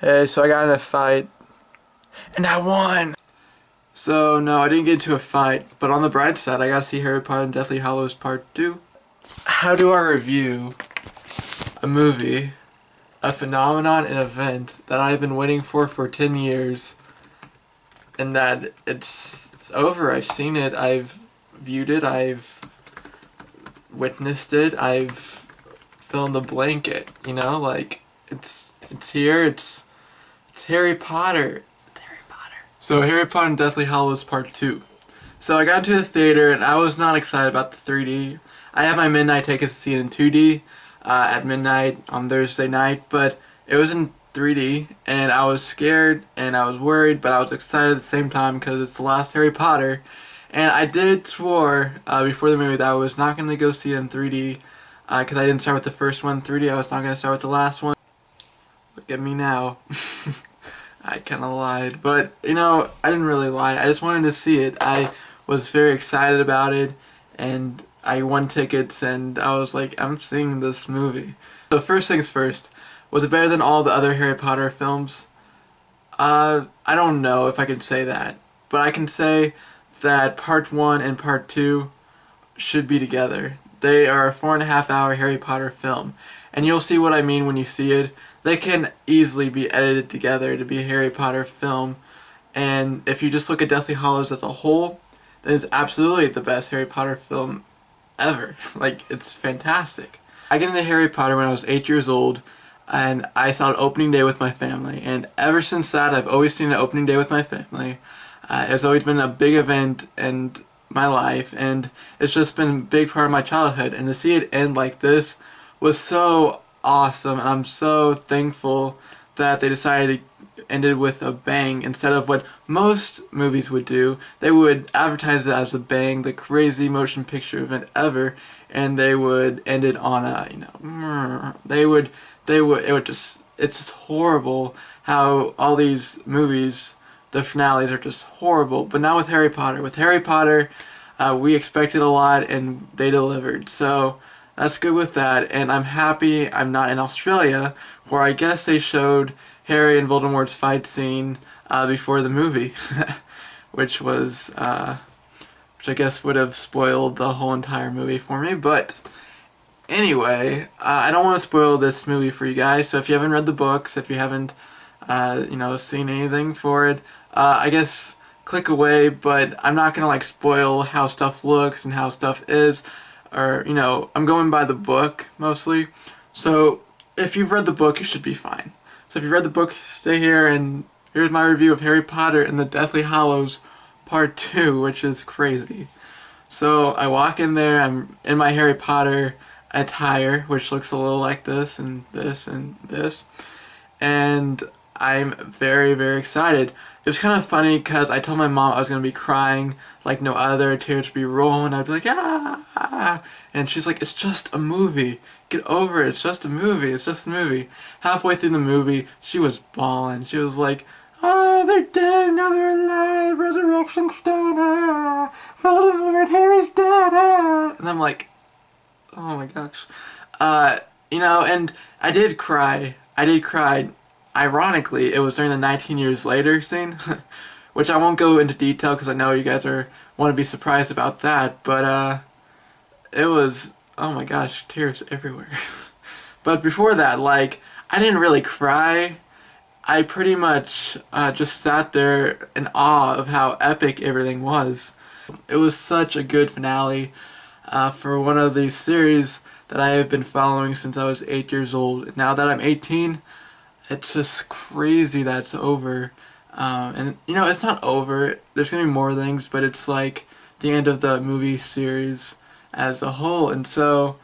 Hey, so I got in a fight, and I won! So, no, I didn't get into a fight, but on the bright side, I got to see Harry Potter and Deathly Hallows Part 2. How do I review a movie, a phenomenon, an event that I've been waiting for 10 years, and that it's over? I've seen it, I've viewed it, I've witnessed it, I've fill in the blanket, like, it's here, it's Harry Potter. It's Harry Potter. So Harry Potter and Deathly Hallows Part 2. So I got into the theater and I was not excited about the 3D. I had my midnight tickets to see it in 2D at midnight on Thursday night, but it was in 3D and I was scared and I was worried, but I was excited at the same time because it's the last Harry Potter. And I did swore before the movie that I was not going to go see it in 3D because I didn't start with the first one in 3D. I was not going to start with the last one. Look at me now. I kind of lied, but I didn't really lie. I just wanted to see it. I was very excited about it, and I won tickets, and I was like, I'm seeing this movie. So first things first, was it better than all the other Harry Potter films? I don't know if I can say that, but I can say that Part 1 and Part 2 should be together. They are a 4.5 hour Harry Potter film, and you'll see what I mean when you see it. They can easily be edited together to be a Harry Potter film, and if you just look at Deathly Hallows as a whole, then it's absolutely the best Harry Potter film ever. Like, it's fantastic. I got into Harry Potter when I was 8 years old, and I saw it opening day with my family, and ever since that I've always seen an opening day with my family. It's always been a big event in my life, and it's just been a big part of my childhood, and to see it end like this was so awesome, and I'm so thankful that they decided to end it with a bang instead of what most movies would do. They would advertise it as the bang, the crazy motion picture event ever, and they would end it on a, it would just, it's just horrible how all these movies, the finales are just horrible. But not with Harry Potter. With Harry Potter, we expected a lot and they delivered. So that's good with that, and I'm happy I'm not in Australia, where I guess they showed Harry and Voldemort's fight scene before the movie, which was, which I guess would have spoiled the whole entire movie for me. But anyway, I don't want to spoil this movie for you guys. So if you haven't read the books, if you haven't, seen anything for it, I guess click away. But I'm not gonna spoil how stuff looks and how stuff is. Or, I'm going by the book, mostly. So, if you've read the book, you should be fine. So if you've read the book, stay here, and here's my review of Harry Potter and the Deathly Hallows Part 2, which is crazy. So, I walk in there, I'm in my Harry Potter attire, which looks a little like this, and this, and this. And I'm very, very excited. It was kind of funny because I told my mom I was going to be crying like no other, tears would be rolling, I'd be like, ah, and she's like, it's just a movie, get over it, it's just a movie, it's just a movie. Halfway through the movie, she was bawling, she was like, oh, they're dead, now they're alive, resurrection stone, Voldemort, Harry's dead, and I'm like, oh my gosh. And I did cry. Ironically, it was during the 19 years later scene, which I won't go into detail because I know you guys want to be surprised about that, but it was, oh my gosh, tears everywhere. But before that, I didn't really cry. I pretty much just sat there in awe of how epic everything was. It was such a good finale for one of these series that I have been following since I was 8 years old. Now that I'm 18, it's just crazy that it's over. And it's not over. There's gonna be more things, but it's like the end of the movie series as a whole. And so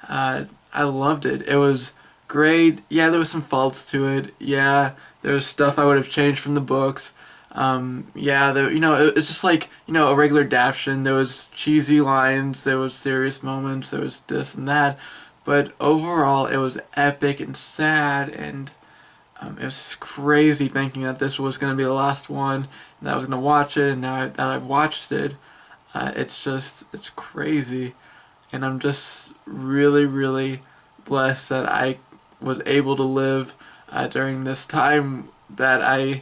I loved it. It was great. Yeah, there was some faults to it. Yeah, there was stuff I would have changed from the books. Yeah, it's just like, a regular adaptation. There was cheesy lines, there was serious moments, there was this and that. But overall, it was epic and sad, and it was just crazy thinking that this was going to be the last one, and that I was going to watch it, and now that I've watched it, it's crazy. And I'm just really, really blessed that I was able to live during this time that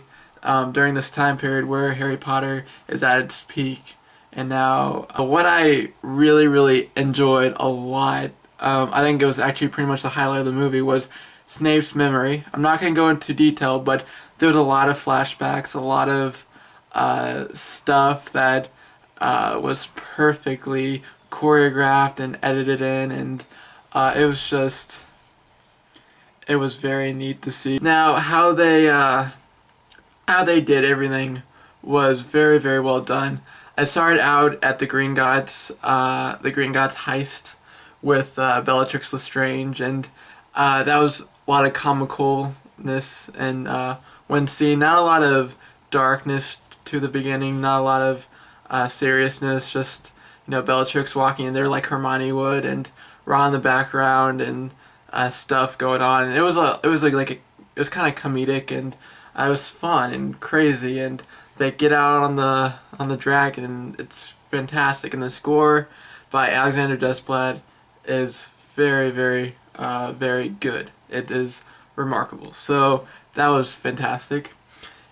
during this time period where Harry Potter is at its peak. And now, what I really enjoyed a lot, I think it was actually pretty much the highlight of the movie, was Snape's memory. I'm not going to go into detail, but there was a lot of flashbacks, a lot of stuff that was perfectly choreographed and edited in, and it was very neat to see. Now, how they did everything was very well done. I started out at the Green Gods heist with Bellatrix Lestrange, and that was a lot of comicalness and one scene. Not a lot of darkness to the beginning, not a lot of seriousness. Just Bellatrix walking in there like Hermione would, and Ron in the background, and stuff going on. And it was it was kind of comedic, and it was fun and crazy, and they get out on the dragon, and it's fantastic. And the score by Alexander Desplat is very good. It is remarkable. So that was fantastic.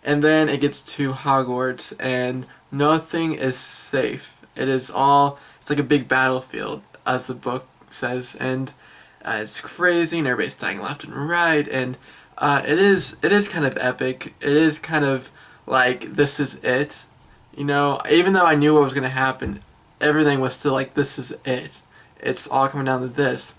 And then it gets to Hogwarts, and nothing is safe. It's like a big battlefield, as the book says, and it's crazy, and everybody's dying left and right, and it is kind of epic. It is kind of like, this is it. Even though I knew what was going to happen, everything was still like, this is it. It's all coming down to this.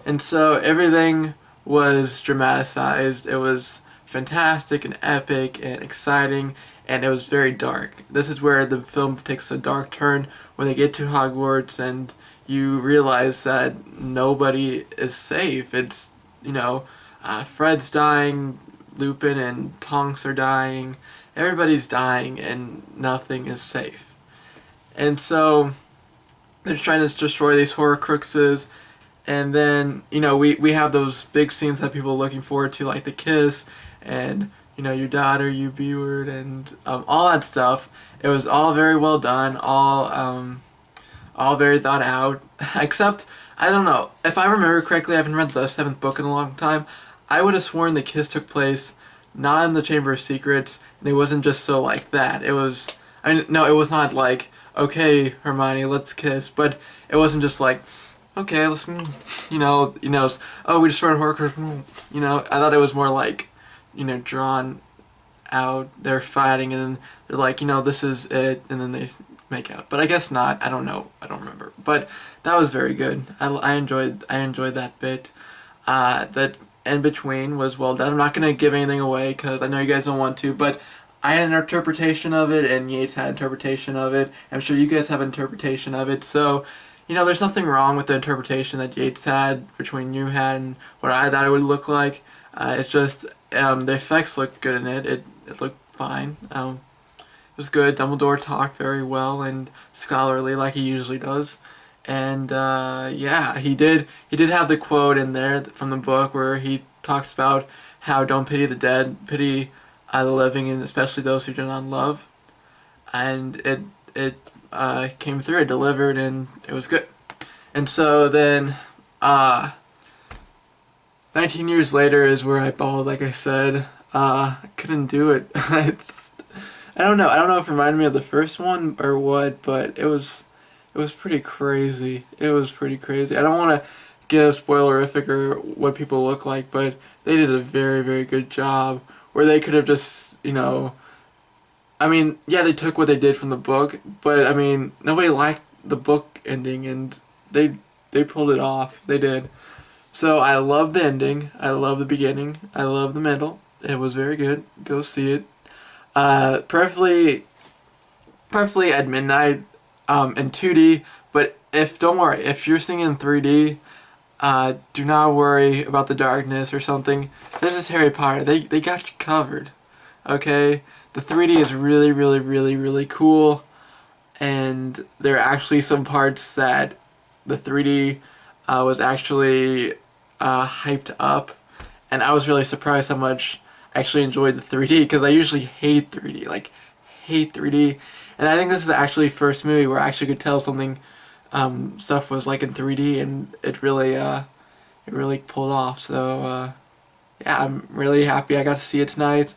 And so everything was dramatized. It was fantastic and epic and exciting, and it was very dark. This is where the film takes a dark turn when they get to Hogwarts, and you realize that nobody is safe. It's, Fred's dying, Lupin and Tonks are dying, everybody's dying, and nothing is safe. And so they're trying to destroy these Horcruxes, and then, we have those big scenes that people are looking forward to, like the kiss, and, your daughter, you B-word, and all that stuff. It was all very well done, all very thought out, except, I don't know, if I remember correctly, I haven't read the 7th book in a long time, I would have sworn the kiss took place not in the Chamber of Secrets, and it wasn't just so like that. It was, no, it was not like, okay, Hermione, let's kiss, but it wasn't just like, okay, let's, oh, we destroyed Horcrux, I thought it was more like, drawn out, they're fighting, and then they're like, this is it, and then they make out. But I guess not, I don't know, I don't remember. But that was very good. I enjoyed that bit. That in between was well done. I'm not going to give anything away because I know you guys don't want to, but I had an interpretation of it, and Yates had an interpretation of it. I'm sure you guys have an interpretation of it, so there's nothing wrong with the interpretation that Yates had, between you had, and what I thought it would look like. It's just, the effects looked good in it. It looked fine. It was good. Dumbledore talked very well and scholarly, like he usually does. And yeah, he did have the quote in there from the book where he talks about how don't pity the dead, pity the living, and especially those who do not love. And it came through, it delivered, and it was good. And so then 19 years later is where I bawled, like I said. I couldn't do it. I don't know if it reminded me of the first one or what, but it was pretty crazy. It was pretty crazy. I don't want to give spoilerific or what people look like, but they did a very good job where they could have just, I mean, yeah, they took what they did from the book, but I mean, nobody liked the book ending, and they pulled it off. They did. So I love the ending. I love the beginning. I love the middle. It was very good. Go see it. Preferably at midnight. In 2D, but don't worry, if you're seeing in 3D, do not worry about the darkness or something. This is Harry Potter. They got you covered, okay? The 3D is really cool, and there are actually some parts that the 3D was actually hyped up, and I was really surprised how much I actually enjoyed the 3D, because I usually hate 3D, hate 3D. And I think this is actually the first movie where I actually could tell something stuff was like in 3D, and it really pulled off. So yeah, I'm really happy I got to see it tonight.